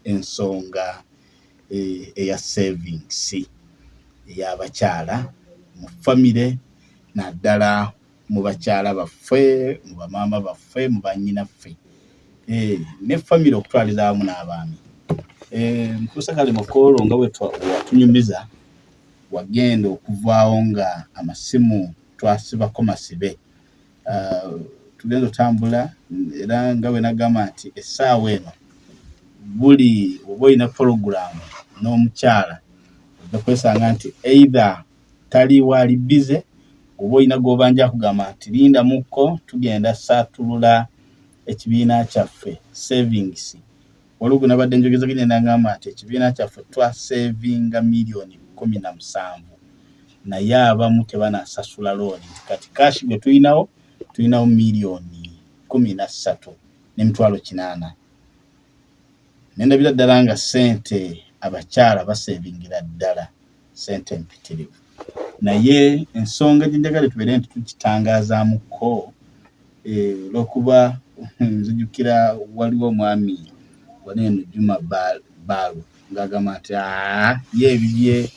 ensonga eya savings ey'abakyala mu famire naddala mu bakyala baffe, mu bamaama baffe, mu bannyinaffe ne famire okutwaliza awamu n'abaami. Mu Ssekalema Kolo nga watunyumiza wagenda okuvaawo nga amasimu twasibako masibe. Tugenda otambula era nga bwe nagamba nti essaawa eno buli oba olina pologulaamu n'omukyala ojja kwesanga nti either tali waali bize oba olina gw'obanja akugamba nti linda mukko tugenda saatulula ekibiina kyaffe savings. Waliwo nabadde njogeza genda ngamba nti ekibiina kyaffe twasevinga miliyoni 17 naye abamu tebanasasula looni kati kashi gwe tulinawo miliyoni 13,800. Nendabira ddala nga ssente abakyala basevingira ddala ssente empitirivu, naye ensonga gye njagala tubeere nti tukitangazaamuko olw'okuba nzijukira waliwo omwami wali eno Juma Baalu ng'agamba nti ye ebibye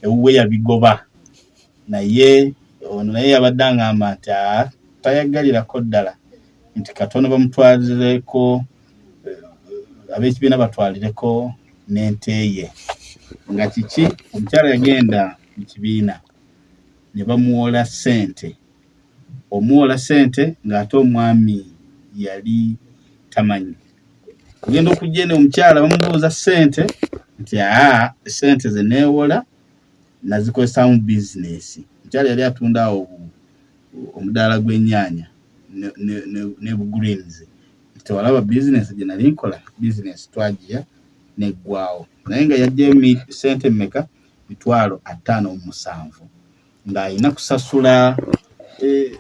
ewuwe yabigoba, naye ono naye yabadde aŋŋamba nti tayagalirako ddala nti katono bamutwalireko ab'ekibiina batwalireko n'ente ye. Nga kiki? Omukyala yagenda mu kibiina ne bamuwola ssente, omuwola ssente ng'ate omwami yali tamanyi. Kugenda okujja eno omukyala bamubuuza ssente nti ssente ze neewola nazikozesaamu bizinesi. Omukyala yali atunda awo omudaala gw'ennyaanya ne greens. Tewalaba bizinesi gye nali nkola, bizinesi twagiya neggwaawo. Naye nga yajja ssente mmeka? 57,000 ng'alina kusasula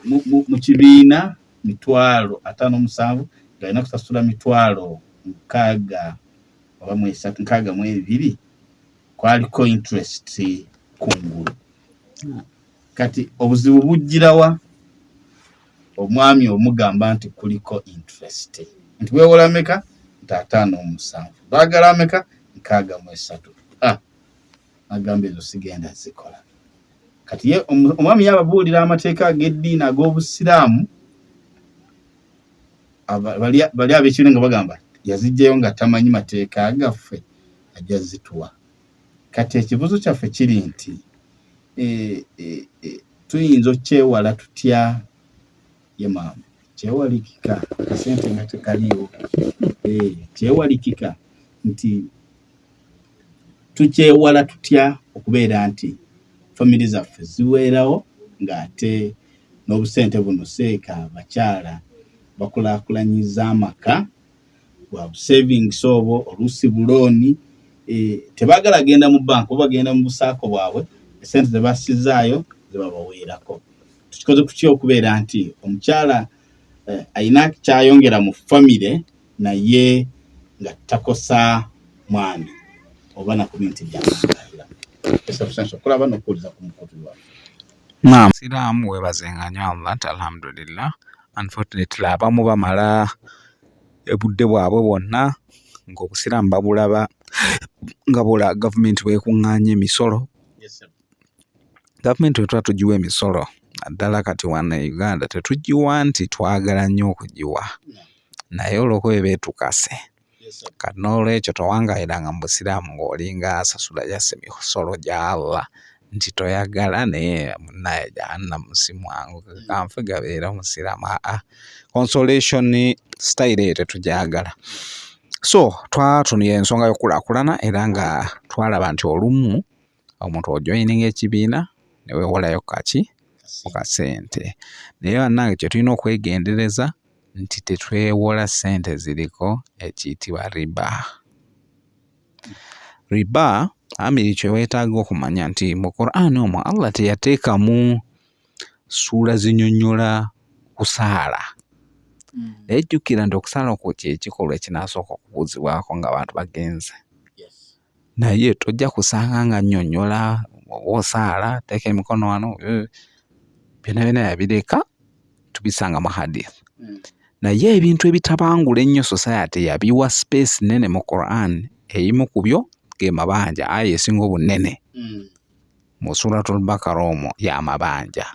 mu kibiina 57,000 ng'alina kusasula 62,000 kwaliko interest kungulu. Kati obuzibu bujjirawa? Omwami omugamba nti kuliko interest nti weewola meka? 57,000 baagala meka? 63. Agamba ezo sigenda zikola. Kati ye omwami yababuulira amateeka ag'eddiini ag'Obusiraamu, bali ab'ekibiina nga bagamba yazijjayo nga tamanyi mateeka agaffe ajja zituwa. Kati ekibuzo kyaffe kiri nti tuyinza okyewala tutya ye maama? Kyewalikika akasente nga tekaliiwo. Kyewalikika nti tukyewala tutya okubeera nti famire zaffe ziweerawo ng'ate n'obusente buno seeka abakyala bakulaakulanyiza amaka bwa savings obwo oluusi bulooni. Tebaagala genda mu banka oba bagenda mu busaako bwabwe, esente ze basizaayo ze babaweerako. Tukikoze tutya okubeera nti omukyala ayina kyayongera mu famire naye nga takosa mwami oba na community gy'amangalira. Okulaba n'okuwuliza ku mukutu waffe. Naam, Siraamu weebazenga nnyo Allah nti alhamdulillah. Unfortunately abamu bamala obudde bwabwe bwonna ng'Obusiraamu babulaba nga bula gavumenti bwekuŋŋaanya emisolo. Gavumenti bwe tuba tugiwa emisolo naddala kati wano e Uganda tetugiwa nti twagala nnyo okugiwa, naye olw'okuba beetukase. Kati n'olwekyo towangayiranga mu Busiraamu ng'olinga asasula yassa emisolo gya Allah nti toyagala naye munnaye jahannam si mwangu kanfe gabeera Omusiraamu. Consolation style eyo tetujagala. So twatunira ensonga y'okulaakulana era nga twalaba nti olumu omuntu ojoyininga ekibiina ne weewolayo kaki mu kasente. Naye bannange kye tulina okwegendereza nti tetwewola ssente ziriko ekiyitibwa riba. Riba amiri kye weetaaga okumanya nti mu Qur'an omwo Allah teyateekamu ssuula zinyonnyola kusaala. Ejjukira nti okusaala okwo kyekikolwa ekinaasooka okubuuzibwako ng'abantu bagenze. Naye tojja kusanga nga nnyonnyola oba osaala teeka emikono wano byonna byonna yabireka tubisanga mu hadith. Naye ebintu ebitabangula ennyo society yabiwa space nene mu Qur'an eyimu ku byo ge mabanja aya esinga obunene mu Suratul Bakara omwo y'amabanja.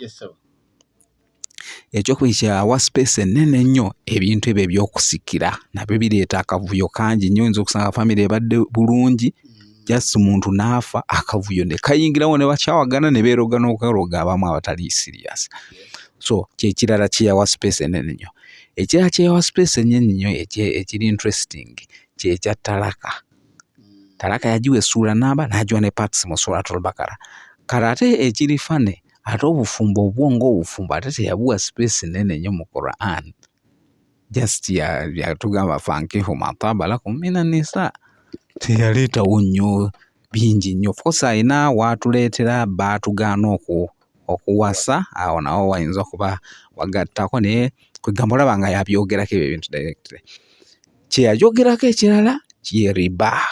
Ekyokubiri wa space ennene nnyo ebintu ebyo ebyokusikira nabyo bireeta akavuyo kangi nnyo. Oyinza okusanga famire ebadde bulungi just muntu n'afa akavuyo ne kayingirawo ne bakyawagana ne beeroga n'okweroga abamu abatali serious. So kyekirala kyeyawa space ennene nnyo. Ekirala kyeyawa space ennene nnyo ekiri interesting kyekya talaka. Talaka yagiwa essuula namba n'agiwa ne parts mu Suratul Bakara. Kale ate ekiri fane ate obufumbo obwongo obufumbo ate teyabuwa space nnene nnyo mu Quran. Just yatugamba fankihu ma taba lakum minan nisa. Teyaleetawo nnyo bingi nnyo. Of course ayina waatuleetera baatugaana okuwasa awo nawo wayinza okuba wagattako naye kwegamba olaba nga yabyogerako ebyo ebintu directly. Kyeyajogerako ekirala kye riba.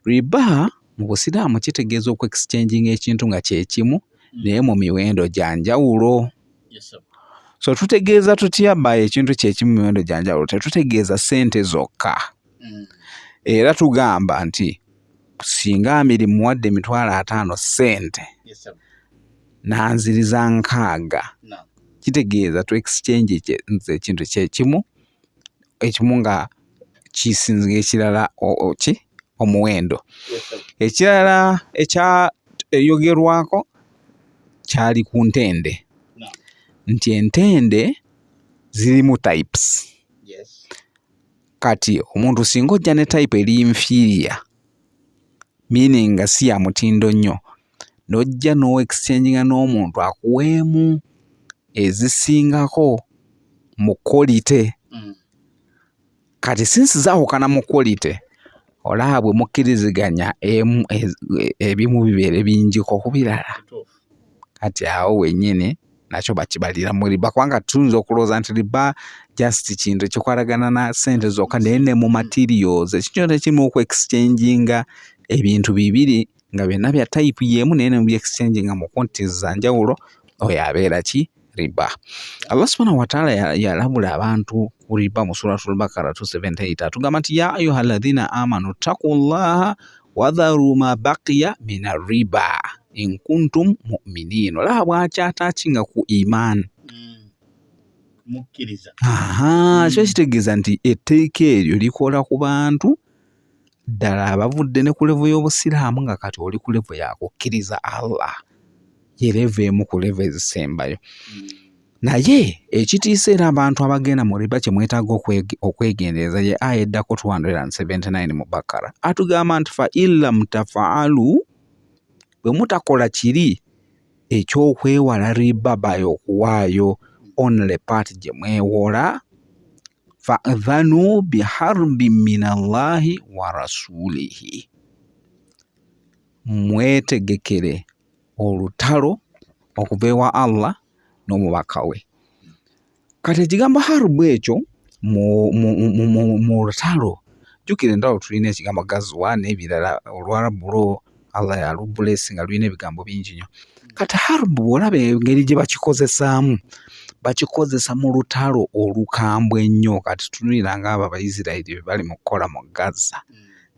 Riba mu Busiraamu kitegeeza okwexchanging ekintu nga kye kimu naye mu miwendo gya njawulo. So tutegeeza tutya by ekintu kye kimu miwendo gya njawulo? Tetutegeeza ssente zokka. Era tugamba nti singa Amiri muwadde emitwalo 5 ssente nanziriza 6, kitegeeza tu exchange ekintu kye kimu ekimu nga kisinzira ekirala omuwendo. Ekirala ekyayogerwako kyali ku ntende nti entende zirimu types. Kati omuntu singa ojja ne type eri inferior meaning nga si ya mutindo nnyo n'ojja n'exchanginga n'omuntu akuweemu ezisingako mu quality. Kati since zaawukana mu quality olaba bwe mukkiriziganya ebimu bibeere bingiko ku birala. Kati awo wennyini nakyo bakibalira mu riba kubanga tuyinza okulowooza nti riba just kintu kikwatagana na ssente zokka naye ne mu materials ekikyo tekirimu okwexchanginga ebintu bibiri nga byonna bya type y'emu naye ne mu byexchanginga mu quantities za njawulo oyo abeera ki riba. Allah subhanahu wa ta'ala yalabula abantu ku riba mu Suratul Bakara 278 atugamba nti ya ayuha alladhina amanu taqullaha wadharu ma baqiya mina riba in kuntum mu'minin. Olaba bwakyataakinga ku iman mukkiriza. Kyo kitegeeza nti etteeka eryo likola ku bantu ddala abavudde ne ku levo y'Obusiraamu nga kati oli ku levo ya kukkiriza Allah ye levo emu ku levo ezisembayo. Naye ekitiisa era abantu abagenda mu riba kye mwetaaga okwegendereza ye aya eddako 279 mu Bakara atugamba nti fa illam tafaalu, bwe mutakola kiri ekyokwewala riba bayo okuwaayo only part gye mwewola fa'dhanu biharbin minallahi wa rasulihi, mwetegekere olutalo okuva ewa Allah n'omubaka we. Kati ekigambo harbu ekyo mu lutalo jjukira entalo tulina ekigambo gazwa n'ebirala olwarabulo Allah yalubulesi nga lulina ebigambo bingi nnyo. Kati harbu bw'olaba engeri gye bakikozesaamu bakikozesa mu lutalo olukambwe ennyo. Kati tunulira ng'abo Abayisirayiri bye bali mu kukola mu Gaza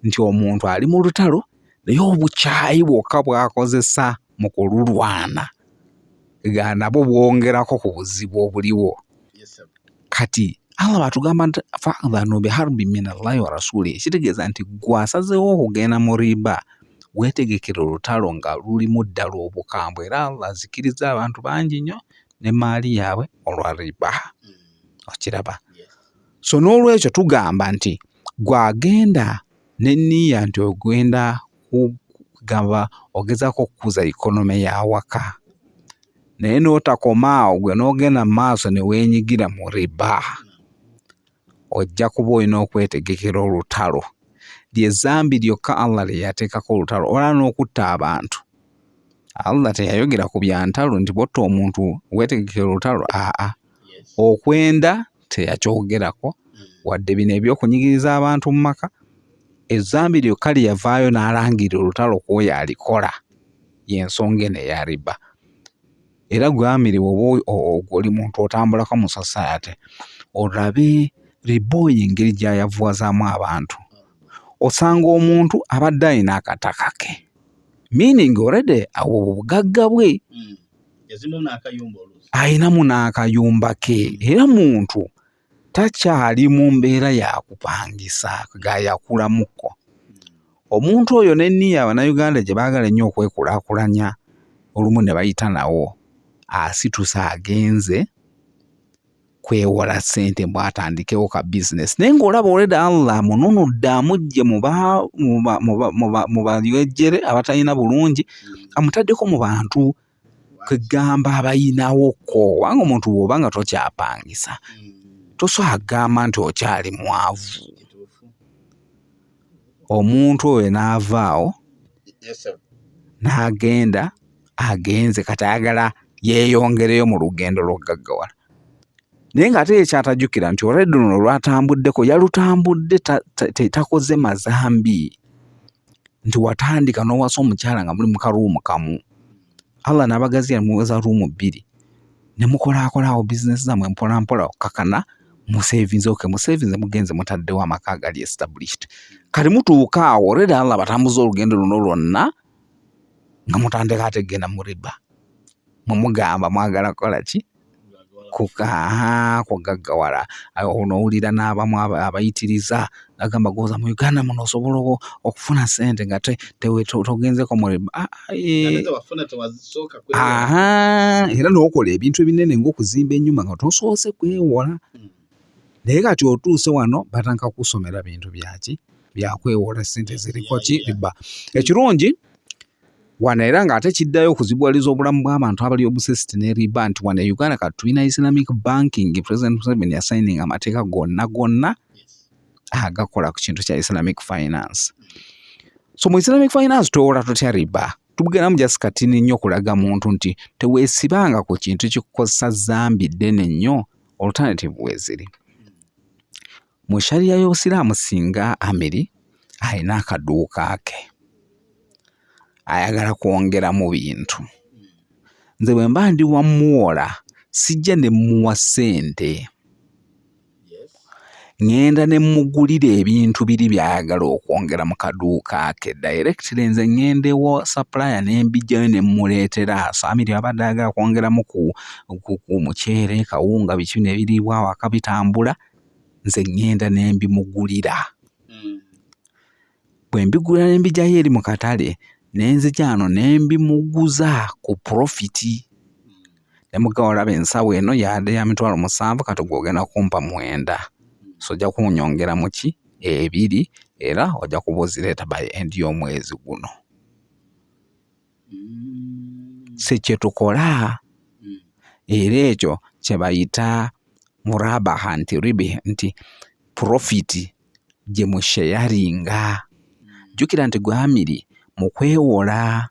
nti omuntu ali mu lutalo naye obukyayi bwokka bw'akozesa mu kululwana ga nabo bwongerako ku buzibu obuliwo. Kati Allah batugamba nti fa'dhanu biharbin minallahi wa rasulihi, kitegeeza nti gwasazeewo okugenda mu riba weetegekera olutalo nga lulimu ddala obukambwe era Allah azikiriza abantu bangi nnyo ne maali yaabwe olwa riba. Okiraba? So n'olwekyo tugamba nti gwagenda n'enniya nti ogenda kugamba ogezaako okukuza ikonome ya waka naye n'otakomaawo gwe n'ogenda mu maaso ne weenyigira mu riba, ojja kuba olina okwetegekera olutalo. Lye zambi lyokka Allah lye yateekako olutalo. Olaba n'okutta abantu Allah teyayogera ku bya ntalo nti botta omuntu weetegekera olutalo. Okwenda teyakyogerako wadde bino ebyokunyigiriza abantu mu maka. Ezambi lyokka lye yavaayo n'alangira olutalo kw'oyo alikola y'ensonga eno eya riba. Era gwamiriwe oli muntu otambulako mu society olabe riba oyo engeri gy'ayavuwazaamu abantu. osanga omuntu abadde alina akataka ke meaning already awo obugagga bwe ayinamu n'akayumba ke era muntu takyali mu mbeera yakupangisa gayakulamuko. Omuntu oyo n'enniya Abannayuganda gye baagala ennyo okwekulaakulanya olumu ne bayita nawo asitusa agenze kwewola ssente mbw'atandikewo ka bizinesi naye ng'olaba oleda Allah amununudde amugye mu balwejjere abatalina bulungi amutaddeko mu bantu kegamba abayinawoko wanga omuntu bw'oba nga tokyapangisa toswagamba nti okyali mwavu. Omuntu oyo n'avaawo n'agenda agenze kati ayagala yeeyongereyo mu lugendo lw'okugaggawala naye ng'ate ekyatajjukira nti olwedde luno lwatambuddeko yalutambudde takoze mazambi nti watandika n'owasa omukyala nga muli mu karuumu kamu Allah n'abagaziya muweza ruumu 2 ne mukolaakolaawo bizinesi zammwe mpola mpola kakana musevinze mugenze mutaddewo amaka gali established kali mutuuka awo olwedde Allah batambuza olugendo luno lwonna nga mutandika ate genda mu riba mumugamba mwagala kola ki kugaggawala onowulira n'abamu abayitiriza agamba goza mu Uganda muno osobola okufuna ssente nga togenzeko mu riba era n'okola ebintu ebinene ng'okuzimba ennyumba nga tosoose kwewola naye kati otuuse wano batandika kusomera bintu byaki byakwewola ssente ziriko ki riba. Ekirungi wano era ng'ate kiddayo okuzibwaliza obulamu bw'abantu abali obsessed ne riba nti wano e Uganda kati tulina Islamic banking. President Museveni yasayininga amateeka gonna agakola ku kintu kya Islamic finance. So mu Islamic finance towola tutya riba tubugeramu just katini nnyo okulaga muntu nti teweesibanga ku kintu kikukozesa zambi ddene nnyo alternative weeziri. Mu sharia y'Obusiraamu singa Amiri alina akaduuka ke ayagala kwongera mu bintu nze bwe mba ndi wamuwola sijja ne muwa ssente ngenda ne mugulira ebintu biri byayagala okwongera mu kaduuka ke directly nze ngendewo supplier n'embijjayo ne muleetera Amiri abadde ayagala kwongeramu ku muceere kawunga biki nebiriibwa awaka bitambula nze ngenda ne mbimugulira bwe mbigulira ne mbijjayo eri mu katale nenzijano nembimuguza ku profiti nemuga olaba ensawo eno yadde ya mitwalo 7 kati gwogenda kumpa 9 so ojja kunyongera muki 2 era ojja kubozireeta by end y'omwezi guno se kyetukola era ekyo kye bayita murabaha nti profiti gye musharinga jjukira nti gwe Amiri mu kwewola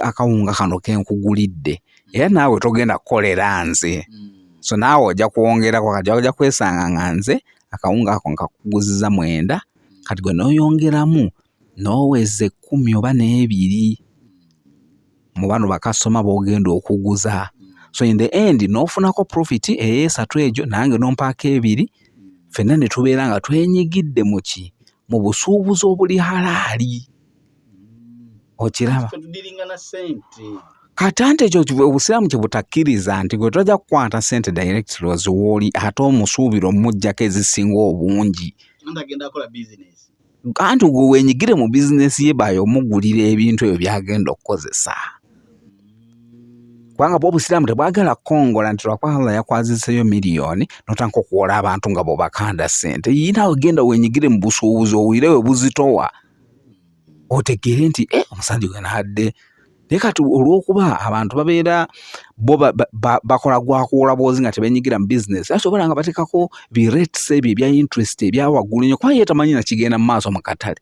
akawunga kano kenkugulidde era naawe togenda kukolera nze so naawe ojja kuwongerako kati ojja kwesanga nga nze akawunga ako nkakuguziza 9 kati gwe n'oyongeramu n'oweze 10 oba 2 mu bano bakasoma b'ogenda okuguza so in the end n'ofunako profiti ey'esatu egyo nange n'ompaako 2 ffenna ne tubeera nga twenyigidde muki mu busuubuzi obuli halaali okiraba katante ekyo Obusiraamu kye butakkiriza nti gwe tojja kukwata ssente directly oziwooli ate omusuubira omuggyako ezisinga obungi anti gwe weenyigire mu bizinesi ye bayo omugulira ebintu ebyo byagenda okukozesa kubanga Obusiraamu tebwagala kukongola nti lwakuba Allah yakwaziseyo miliyoni notandika okuwola abantu nga bw'obakanda ssente yina ogenda weenyigire mu busuubuzi owulire we buzitowa otegeere nti omusajja gwe nadde naye kati olw'okuba abantu babeera bo bakola gwakuwola bwozi nga tebeenyigira mu bizinesi asobola nga bateekako bi-rates ebyo ebya interest ebya waggulu nnyo kuba ye tamanyi na kigenda mu maaso mu katale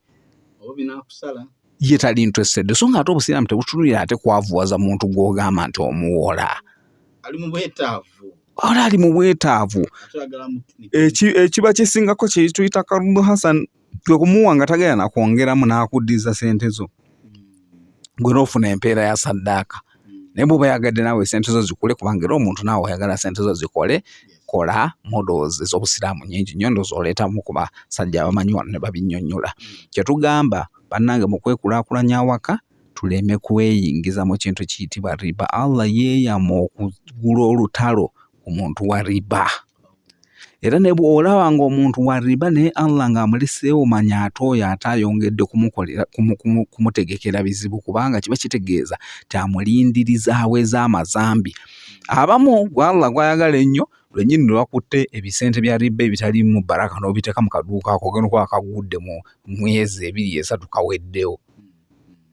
ye tali interested so nga ate Obusiraamu tebutunulira ate kwavuwaza muntu gw'ogamba nti omuwola ali mu bwetaavu ekiba kisingako kye tuyita Karulu Hassan gwe kumuwa nga tagenda na kwongeramu n'akuddiza ssente zo gwe n'ofuna empeera ya saddaaka naye bw'oba yagadde naawe ssente zo zikule kubanga era omuntu naawe oyagala ssente zo zikole bakola models ez'obusiraamu nnyingi nnyo ndozooleetamu ku basajja abamanyi wano ne babinnyonnyola. Kye tugamba bannange mu kwekulaakulanya awaka tuleme kweyingiza mu kintu kiyitibwa riba. Allah yeeyama okugula olutalo ku muntu wa riba. Era ne bw'olaba ng'omuntu wa riba naye Allah ng'amuliseewo manya ate oyo ate ayongedde kumutegekera bizibu, kubanga kiba kitegeeza tamulindirizaawo ez'amazambi. Abamu gwe Allah gw'ayagala ennyo lwennyini lwe bakutte ebisente bya riba ebitalimu baraka n'obiteeka mu kaduuka ako ogenda okuba kagudde mu myezi 2-3 kaweddewo.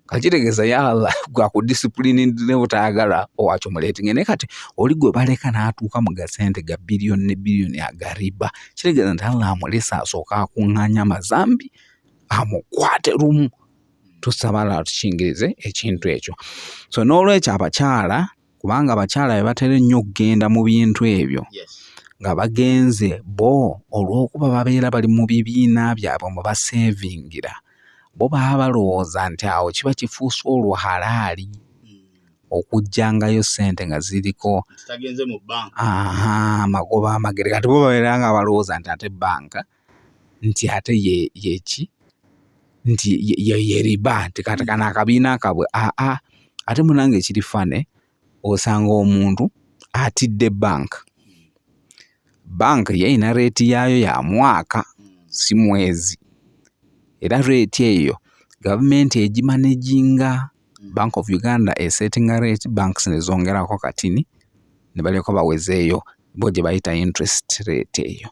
Kakitegeeza ya Allah gwakudisipulini ne butayagala owakyomuleetinga. Naye kati oli gwe baleka n'atuuka mu gasente ga biliyoni ne biliyoni aga riba, kitegeeza nti Allah amulese asooka akuŋŋaanya amazambi amukwate lumu. Tusaba Allah tukingirize ekintu ekyo. So n'olwekyo abakyala, kubanga abakyala be batera ennyo okugenda mu bintu ebyo nga bagenze bo olw'okuba babeera bali mu bibiina byabwe mu basevingira, bo baba balowooza nti awo kiba kifuuse olwo halaali okujjangayo ssente nga ziriko magoba amagere. Kati bo babeera nga balowooza nti ate banka nti ate yeki nti ye riba, nti kati kana akabiina kabwe. Ate munange ekiri fane osanga omuntu atidde banka yeyina reeti yaayo ya mwaka si mwezi, era reeti eyo gavumenti egimanejinga. Bank of Uganda esettinga rate, banks ne zongerako katini ne balyoka bawezeeyo bo gye bayita interest rate eyo.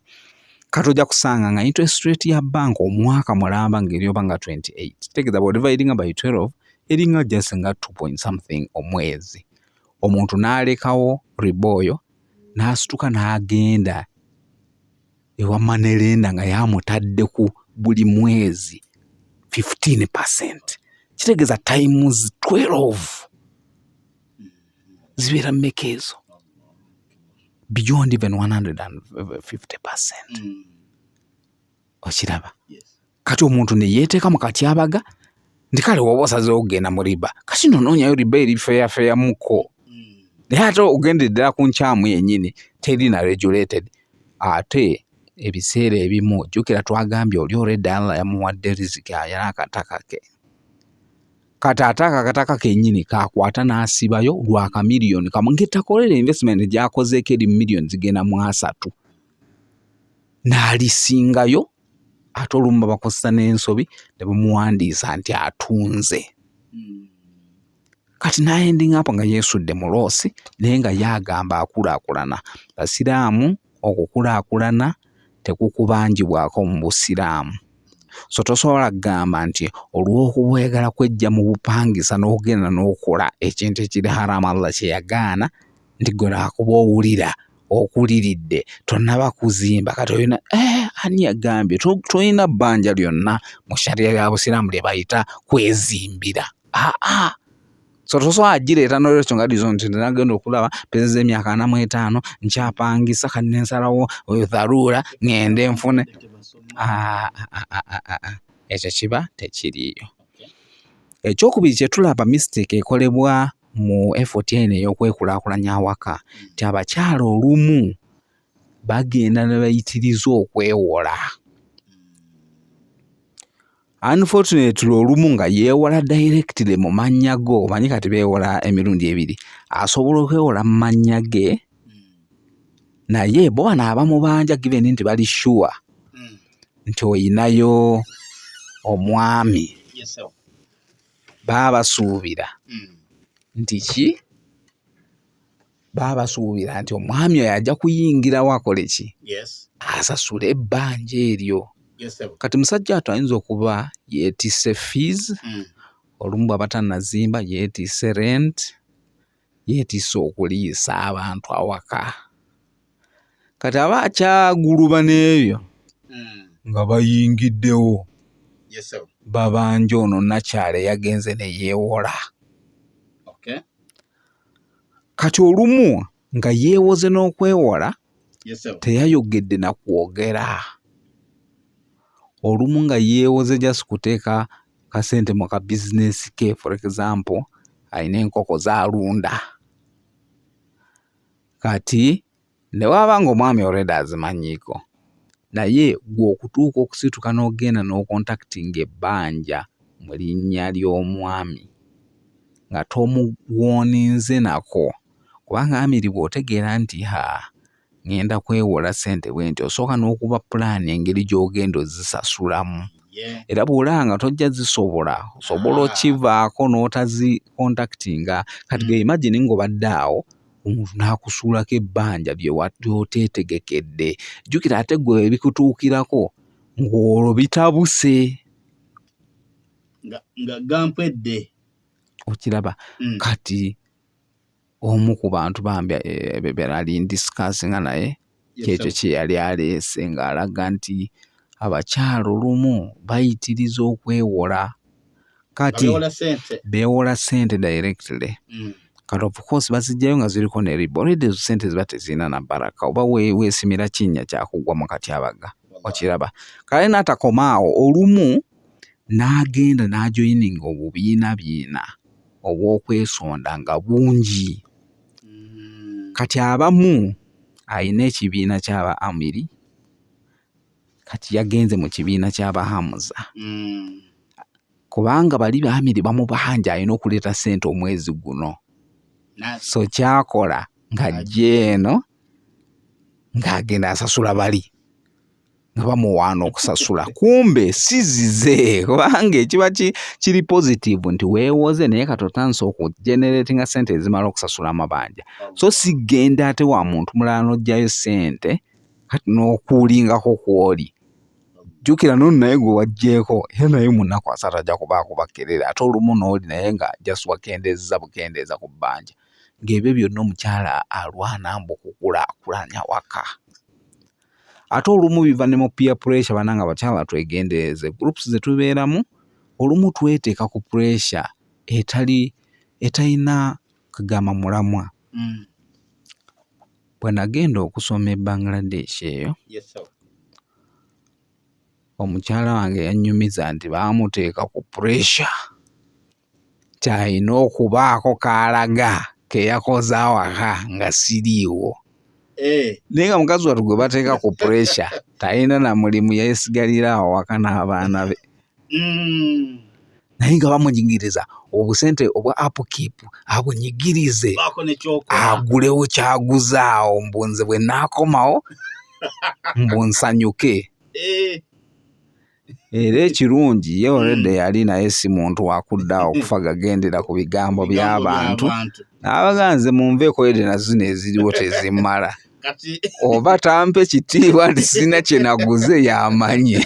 Kati ojja kusanga nga interest rate ya bank omwaka mulamba ng'eryoba nga 28. Kitegeeza bw'oliva eringa by 12 eringa just nga 2 point something omwezi. Omuntu n'alekawo riba oyo n'asituka n'agenda ewa manerenda nga yamutadde ku buli mwezi 15%. Kitegeeza times 12 zibeera mmeka ezo? Beyond even 150%. Okiraba? Kati omuntu ne yeeteeka mu katyabaga ndi kale woba osazeewo okugenda mu riba, kati nonoonyayo riba eri feya muko. Naye ate ogendedde ddala ku nkyamu yennyini teri na regulated. Ate ebiseera ebimu jjukira twagambye oli olwedda Allah yamuwadde riziki ayala akataka ke. Kati ate akataka kennyini kakwata n'asibayo lwa kamiliyoni kamu ng'ettakolera investment gy'akozeeko eri miliyoni zigenda mu 3 n'alisingayo. Ate olumu bakozesa n'ensobi ne bamuwandiisa nti atunze. Kati n'ayendinga apo nga yeesudde mu loosi naye nga yagamba akulaakulana. Basiraamu okukulaakulana tekukubanjibwako mu busiraamu. So tosobola kugamba nti olw'okubwegala kwejja mu bupangisa n'okugenda n'okola ekintu ekiri haramu Allah kye yagaana, nti gwe lwakuba owulira okuliridde tonnaba kuzimba kati olina ani yagambye tolina bbanja lyonna mu shariya ya busiraamu lye bayita kwezimbira. So tosobola gireeta n'olwekyo nga lizo nti nagenda okulaba peza emyaka 45 nkyapangisa kati nensalawo dharura ngende nfune. Ekyo kiba tekiriyo. Ekyokubiri kye tulaba mistake ekolebwa mu effort eno ey'okwekulaakulanya awaka, nti abakyala olumu bagenda ne bayitiriza okwewola. Unfortunately olumu nga yeewola directly mu mannya go, omanyi kati beewola emirundi ebiri. Asobola okwewola mu mannya ge naye bo bano abamubanja given nti bali sure nti oyinayo omwami, baabasuubira nti baabasuubira nti omwami oyo ajja kuyingirawo akole ki? Asasula ebbanja eryo. Kati musajja ato ayinza okuba yeetisse fees, olumu bw'aba tannazimba yeetisse rent, yeetisse okuliisa abantu awaka. Kati aba akyaguluba n'ebyo nga bayingiddewo babanja ono nakyala yagenze ne yeewola. Kati olumu nga yeewoze n'okwewola teyayogedde na kwogera. Olumu nga yeewoze just kuteeka kasente mu ka bizinesi ke, for example ayina enkoko z'alunda. Kati ne waba ng'omwami already azimanyiiko naye gwe okutuuka okusituka n'ogenda n'ocontactinga ebbanja mu linnya ly'omwami nga tomuwooninze nako kubanga Amiri bw'otegeera nti ngenda kwewola ssente bwe nti osooka n'okuba pulaani engeri gy'ogenda ozisasulamu era bw'olaba nga tojja zisobola osobola okivaako n'otazicontactinga kati ge imagine ng'obadde awo omuntu n'akusuulako ebbanja ly'oteetegekedde jjukira ate gwe ebikutuukirako ng'olwo bitabuse nga gampedde okiraba kati omu ku bantu bambi ali ndisikasinga naye kyekyo kye yali aleese ng'alaga nti abakyala olumu bayitiriza okwewola kati beewola ssente directly kati of course bazijjayo nga ziriko ne riba already ezo ssente ziba tezirina na baraka oba weesimira kinnya kyakugwa mu katyabaga okiraba kale n'atakomaawo olumu n'agenda n'ajoyininga obubiina obw'okwesonda nga bungi kati abamu ayina ekibiina ky'aba Amiri kati yagenze mu kibiina ky'aba Hamza kubanga bali ba Amiri bamubanja alina okuleeta ssente omwezi guno so kyakola ng'ajja eno ng'agenda asasula bali nga bamuwaana okusasula kumbe sizize kubanga ekiba kiri positive nti weewoze naye kati otandise okugeneratinga ssente ezimala okusasula amabanja so sigenda ate wa muntu mulala n'ojjayo ssente kati n'okuulingako kw'oli jjukira n'onu naye gwe waggyeko era naye mu nnaku asatu ajja kubaako bakkerere ate olumu n'oli naye nga just wakendeeza bukendeeza ku bbanja ng'ebyo byonna omukyala alwana mbu okukulaakulanya waka ate olumu biva ne mu peer pressure bananga abakyala twegendereze groups ze tubeeramu olumu tweteeka ku pressure etalina kagama mulamwa bwe nagenda okusoma e Bangladesh eyo omukyala wange yannyumiza nti baamuteeka ku pressure kyalina okubaako kaalaga keyakoze awaka nga siriiwo naye nga mukazi wattu gwe bateeka ku pressure talina na mulimu yeesigalira awo waka n'abaana be naye nga bamunyigiriza obusente obwa upkeep abunyigirize agulewo kyaguzaawo mbunze bwe naakomawo mbunsanyuke era ekirungi ye already yali naye si muntu wakuddawo okufa gagendera ku bigambo by'abantu n'abaganze munveeko ede na zino eziriwo tezimmala oba tampe kitiibwa nti sina kye naguze yamanye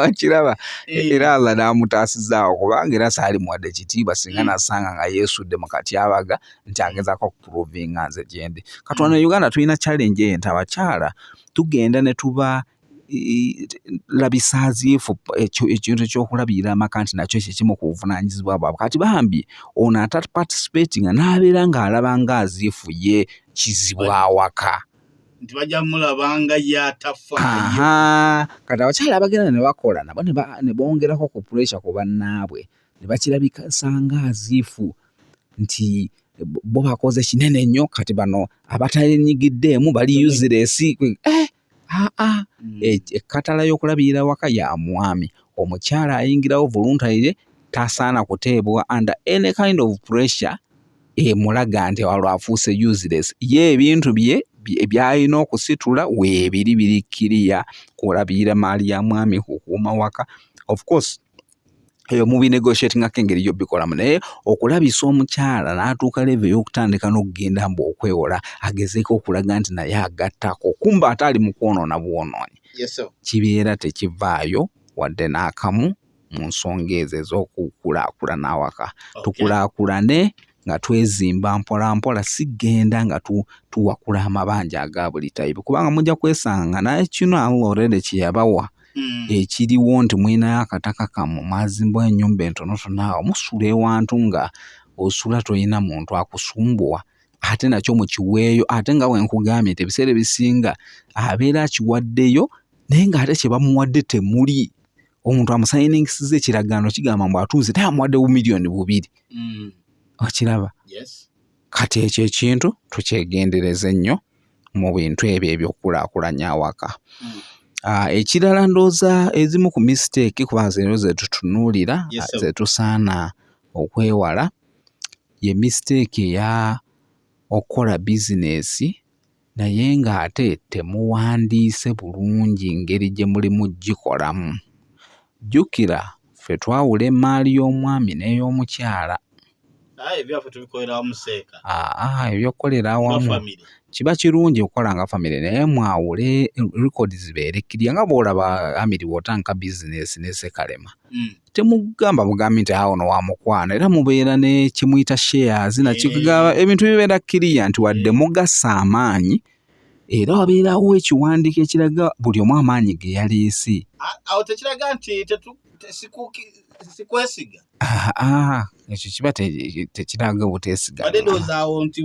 okiraba era Allah n'amutaasizaawo kubanga era saali muwadde kitiibwa singa nasanga nga yeesudde mu katyabaga nti agezaako okuprovinga nze gyendi kati wano Uganda tulina challenge eyo nti abakyala tugenda ne tuba labisaaziifu ekintu ekyokulabirira amaka nti nakyo kyekimu ku buvunaanyizibwa bwabwe kati bambi ono ataparticipatinga n'abeera ng'alaba ng'aziifu ye kizibwa awaka nti bajja mulabanga yatafa kati abakyala abagenda ne bakola nabo ne bongerako ku pressure ku bannaabwe ne bakirabikasa ng'aziifu nti bo bakoze kinene nnyo kati bano abatayenyigiddeemu bali Zirese ekkatala y'okulabirira waka ya mwami omukyala ayingirawo voluntarily tasaana kuteebwa under any kind of pressure emulaga nti walo afuuse Zirese ye ebintu bye byalina okusitula weebiri birikkiriya kulabirira maali ya mwami kukuuma waka of course eyo mubinegotiatingako engeri gy'obbikolamu naye okulabisa omukyala n'atuuka level y'okutandika n'okugenda mbu okwewola agezeeko okulaga nti naye agattako kumba ate ali mu kwonoona bwonoonyi kibeera tekivaayo wadde n'akamu mu nsonga ezo ez'okukulaakulana awaka tukulaakulane nga twezimba mpola mpola sigenda nga tuwakula amabanja aga buli type kubanga mujja kwesanga naye kino already kye yabawa ekiriwo nti mwinayo akataka kamu mwazimba ennyumba entonotono awo musula ewantu nga osula toyina muntu akusumbuwa ate nakyo mukiweeyo ate nga wenkugambye nti ebiseera ebisinga abeera akiwaddeyo naye ng'ate kye bamuwadde temuli omuntu amusayiningisiza ekiragaano kigamba mbu atuuze naye amuwadde $2 million okiraba kati ekyo ekintu tukyegendereze nnyo mu bintu ebyo ebyokulaakulanya awaka. Ekirala ndooza ezimu ku mistake kuba zino zetutunuulira zetusaana okwewala ye mistake eya okukola bizinesi naye ng'ate temuwandiise bulungi ngeri gye mulimu gikolamu. Jjukira ffe twawula emmaali y'omwami n'ey'omukyala. Ebyaffe tubikolera wamu Seeka. Ebyokukolera awamu kiba kirungi okukola nga famire naye mwawule records zibeere kkiriya nga bw'olaba Amiri bw'otandika bizinesi ne Ssekalema. Temugamba bugambi nti ono wa mukwano era mubeera ne kimuyita shares nakigaba ebintu bibeera kkiriya nti wadde mugasa amaanyi era wabeerawo ekiwandiiko ekiraga buli omu amaanyi ge yaleese. Awo tekiraga nti sikwesiga. Ekyo kiba tekiraga buteesiga. Badde ndowooza nti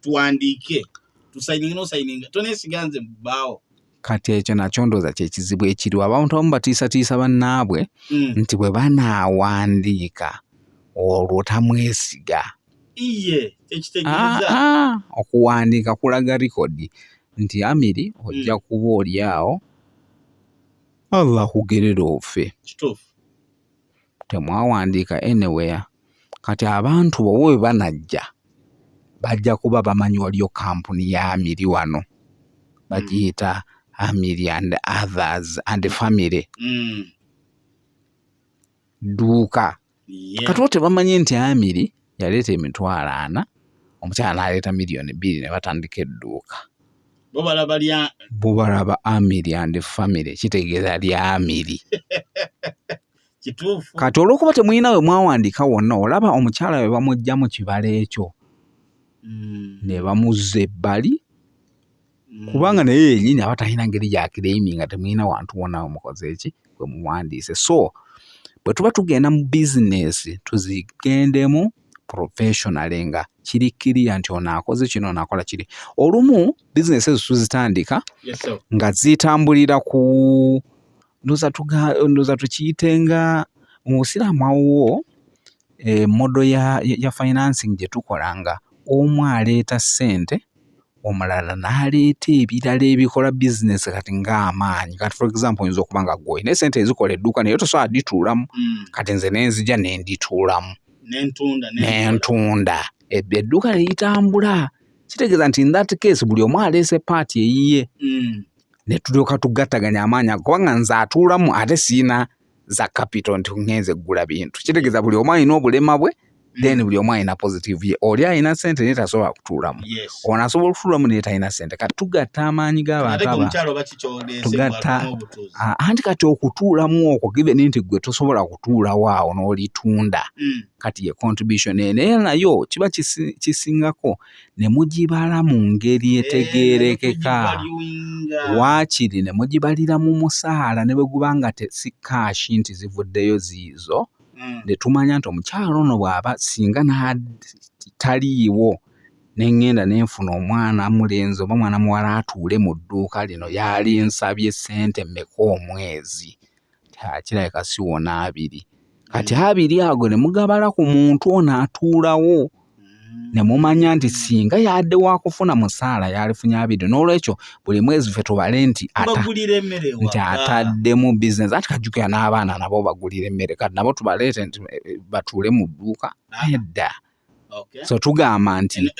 tuwandiike tusayininga n'osayininga toneesiga nze bbaawo. Kati ekyo nakyo ndowooza kye kizibu ekiriwo. Abantu abamu batiisatiisa bannaabwe nti bwe banaawandiika olwo tamwesiga. Ekitegeeza okuwandiika kulaga likodi nti Amiri ojja kuba oli awo Allah kugerera ofe. Kituufu. Temwawandiika anywhere. Kati abantu bo bwe banajja bajja kuba bamanyi waliyo kampuni ya Amiri wano bagiyita Amiri and others and family duuka. Kati bo tebamanyi nti Amiri yaleeta emitwalo 40 omukyala n'aleeta $2,000,000 ne batandika edduuka. Bo balaba Amiri and family kitegeeza lya Amiri. Kituufu. Kati olw'okuba temulina we mwawandiika wonna olaba omukyala we bamugja mu kibala ekyo ne bamuzza ebbali kubanga naye yennyini aba talina ngeri gy'akireemi nga temulina wantu wonna mukoze eki bwe muwandiise. So bwe tuba tugenda mu bizinesi tuzigendemu professionally nga kiri kkiriya nti ono akoze kino ono akola kiri. Olumu bizinesi ezo tuzitandika nga zitambulira ku ndoza tukiyitenga mu Busiraamu awo modo ya financing gye tukolanga omu aleeta ssente omulala n'aleeta ebirala ebikola bizinesi kati ng'amaanyi. Kati for example oyinza okuba nga gwe olina ssente ezikola edduuka naye tosobola dituulamu. Kati nze nenzija ne ndituulamu n'entunda edduuka litambula. Kitegeeza nti in that case buli omu aleese paati eyiye ne tulyoka tugattaganya amaanyi ago kubanga nze atuulamu ate siina za capital nti ngenze ggula bintu. Kitegeeza buli omu alina obulema bwe then buli omu alina positive ye. Oli alina ssente naye tasobola kutuulamu. Ono asobola okutuulamu naye talina ssente. Kati tugatta amaanyi g'abantu tugatta anti kati okutuulamu okwo given nti gwe tosobola kutuulawo awo n'olitunda kati ye contribution naye nayo kiba kisingako ne mugibala mu ngeri etegeerekeka. Waakiri ne mugibalira mu musaala ne bwe gubanga si kaashi nti zivuddeyo ziizo ne tumanya nti omukyalo ono bw'aba singa taliiwo ne ngenda ne nfuna omwana mulenzi oba mwana muwala atuule mu dduuka lino yali nsabye ssente mmeka omwezi kirabika siwona 2. Kati 2 ago ne mugabala ku muntu ono atuulawo ne mumanya nti singa yadde wakufuna musaala yalifunye 2 n'olwekyo buli mwezi ffe tubale nti atadde mu bizinesi. Ati kajjukira n'abaana nabo bagulira emmere kati nabo tubaleete nti batuule mu dduuka edda. So tugamba nti eno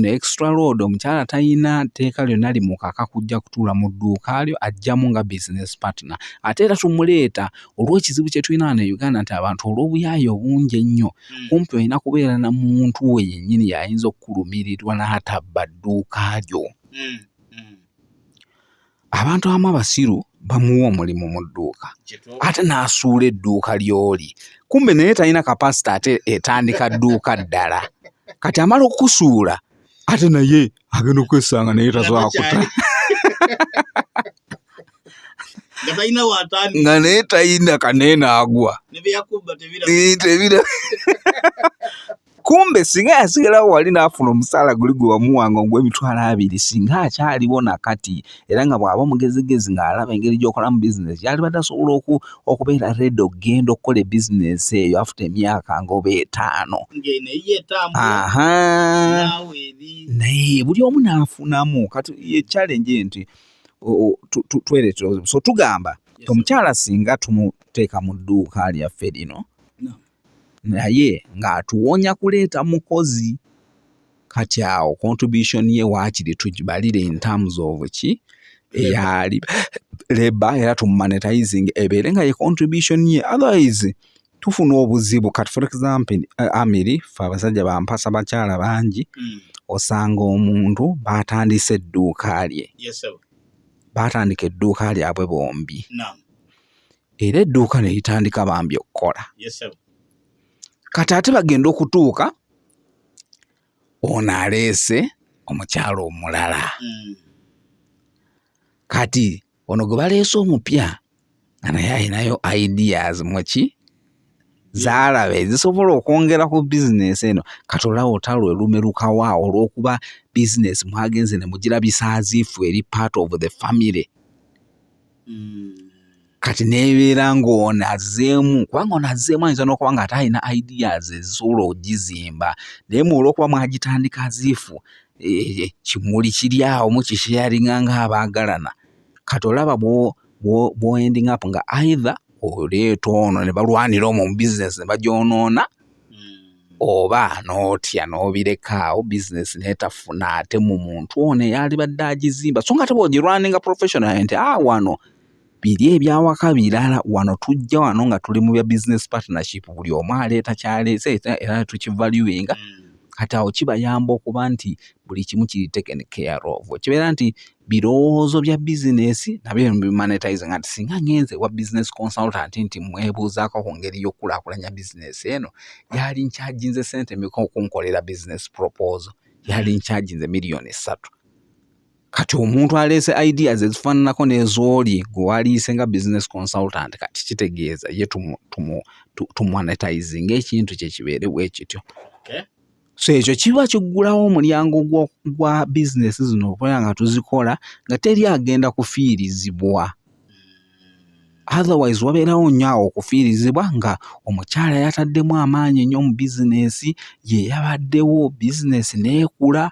extra load omukyala talina tteeka lyonna limukaka kujja kutuula mu dduuka lyo ajjamu nga business partner. Ate era tumuleeta olw'ekizibu kye tulina wano e Uganda nti abantu olw'obuyaayi obungi ennyo kumpi olina kubeera na muntu we yennyini y'ayinza okukulumirirwa n'atabba dduuka lyo. Abantu abamu abasiru bamuwa omulimu mu dduuka ate n'asuula edduuka ly'oli kumbe naye talina kapasite ate etandika dduuka ddala. Kati amala okusuula ate naye agenda okwesanga naye tasobola kuta nga naye talina kanene agwa kumbe singa yasigalawo wali n'afuna omusaala guli gwe wamuwanga ogw'Emitwalo 2 singa akyaliwo nakati era nga bw'aba omugezigezi ng'alaba engeri gy'okolamu bizinesi yalibadde asobola okubeera ready okugenda okukola bizinesi eyo after emyaka nga 5. Naye buli omu n'afunamu kati ye challenge nti twereetera so tugamba omukyala singa tumuteeka mu dduuka lyaffe lino naye ng'atuwonya kuleeta mukozi kati awo contribution ye waakiri tugibalire in terms of ki eyali leba era tumumonetizing ebeere nga ye contribution ye otherwise tufuna obuzibu kati for example Amiri fe abasajja bampasa bakyala bangi osanga omuntu batandise edduuka lye batandika edduuka lyabwe bombi era edduuka ne litandika bambi okukola kati ate bagenda okutuuka ono aleese omukyalo omulala kati ono gwe baleese omupya nga naye ayinayo ideas muki zaalaba ezisobola okwongera ku bizinesi eno kati olaba otalo elumerukawa olw'okuba bizinesi mwagenze ne mugirabisa aziifu eri part of the family kati nebeera ng'ono azzeemu kubanga ono azzeemu ayinza n'okuba nga ate alina ideas ezisobola okugizimba naye olw'okuba mwagitandika aziifu kimuli kiri awo mukisharinga ng'abaagalana kati olaba bw'ending up nga either oleeta ono ne balwanira omwo mu bizinesi ne bagyonoona oba n'otya n'obireka awo bizinesi n'etafuna ate mu muntu ono eyalibadde agizimba so nga ate bw'ogirwaninga professional nti wano biri ebyawaka birala wano tujja wano nga tuli mu bya business partnership buli omu aleeta kyaleese era tukivaluinga kati awo kibayamba okuba nti buli kimu kiri taken care of kibeera nti birowoozo bya bizinesi nabyo bimonetize nga singa ngenze wa business consultant nti mwebuuzaako ku ngeri y'okulaakulanya bizinesi eno yali nkyajinze sente mmeka okunkolera business proposal yali nkyajinze $3,000,000 kati omuntu aleese ideas ezifaananako n'ezooli gwe waliise nga business consultant kati kitegeeza ye tumonetizing ekintu kye kibeere bwe kityo so ekyo kiba kiggulawo omulyango gwa bizinesi zino okubeera nga tuzikola nga teri agenda kufiirizibwa otherwise wabeerawo nnyo awo okufiirizibwa nga omukyala yataddemu amaanyi ennyo mu bizinesi ye yabaddewo bizinesi n'ekula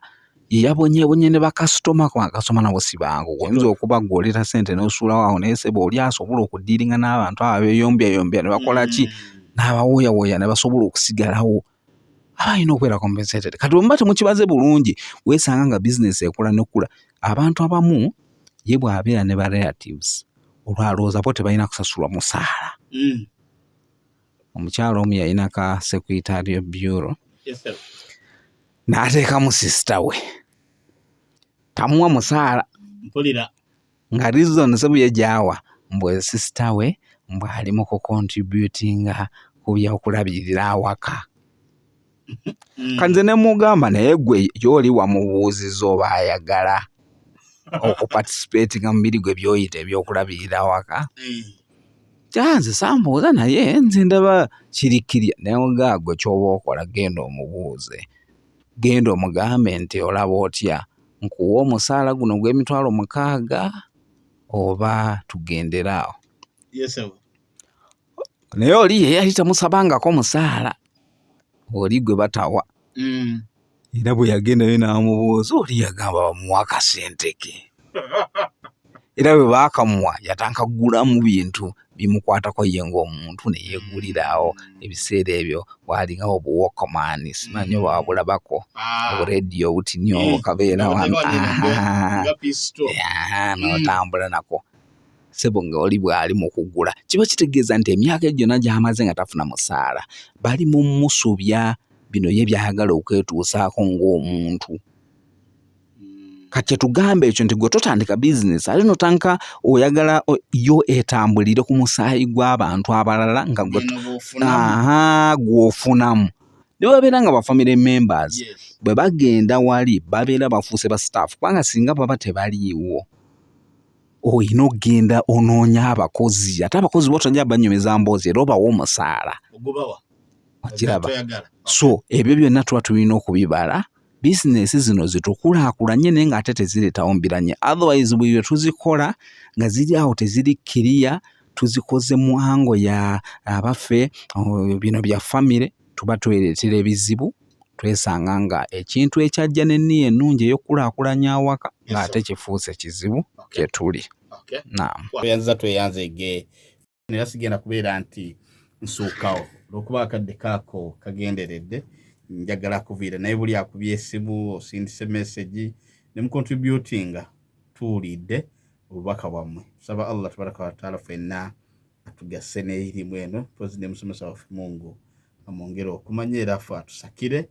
ye yabonyeebonye ne bakasitoma nabo si bangu oyinza okuba gw'oleeta sente n'osuulawo awo naye seba oli asobola okuddiiringa n'abantu abo abeeyombyayombyera ne bakola ki n'abawooyawooya ne basobola okusigalawo abalina okubeera compensated kati bwe muba temukibaze bulungi weesanga nga bizinesi ekula n'ekula abantu abamu ye bw'abeera ne ba relatives olwalowooza bo tebalina kusasulwa musaala omukyalo omu yalina ka secretarial bureau n'ateekamu sisita we tamuwa musaala mpulira nga reason se bwe gyawa mbwe sisita we mbwe ali mu kucontributinga ku byokulabirira awaka kanze ne mugamba naye gwe gy'oli wamubuuziza oba ayagala okuparticipatinga mu biri gwe by'oyita ebyokulabirira awaka kyanze sambuuza naye nze ndaba kirikirya naye mugaagwe ky'oba okola genda omubuuze genda omugambe nti olaba otya nkuwa omusaala guno gw'Emitwalo 6 oba tugenderaawo naye oli ye yali tamusabangako musaala oli gwe batawa era bwe yagendayo n'amubuuza oli yagamba bamuwa akasente ke era bwe baakamuwa yatandika kugulamu bintu bimukwatako ye ng'omuntu ne yeeguliraawo ebiseera ebyo waalingawo obuwokomani simanyi oba wabulabako oburediyo obutini obukabeera wano n'otambula nako sebo nga oli bw'ali mu kugula kiba kitegeeza nti emyaka egyo gyonna gy'amaze nga tafuna musaala bali mu musubya bino ye byayagala okwetuusaako ng'omuntu kati tugambe ekyo nti gwe totandika bizinesi ate notandika oyagala yo etambulire ku musaayi gw'abantu abalala nga gw'ofunamu ne babeera nga bafamily members bwe bagenda wali babeera bafuuse ba staff kubanga singa baba tebaliiwo oyina okugenda onoonya abakozi ate abakozi botojja banyumeza mboozi era obawa omusaala okiraba. So ebyo byonna tuba tulina okubibala bizinesi zino zitukulaakulanye naye ng'ate tezireetawo mbiranye. Otherwise bwe tuzikola nga ziri awo teziri kiriya, tuzikoze mu ango ya abaffe bino bya famire, tuba twereetera ebizibu, twesanga nga ekintu ekyajja n'enniya ennungi ey'okulaakulanya awaka ng'ate kifuuse kizibu kye tuli. Naam. Tweyanze ge era sigenda kubeera nti nsuukawo olw'okuba akadde kaako kagenderedde, njagala kuviira naye buli akubye essimu osindise message ne mu contributinga tuwulidde obubaka bwammwe. Tusaba Allah tabaraka wa taala ffenna atugase n'erimu eno, pozi ne musomesa waffe Mungu amwongere okumanya era affe atusakire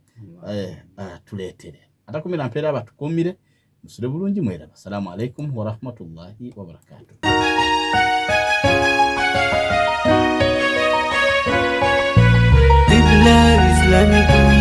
tuleetere atakumira mpeera abatukuumire musule bulungi mweraba. Assalamu alaikum wa rahmatullahi wa barakatuh. Islamic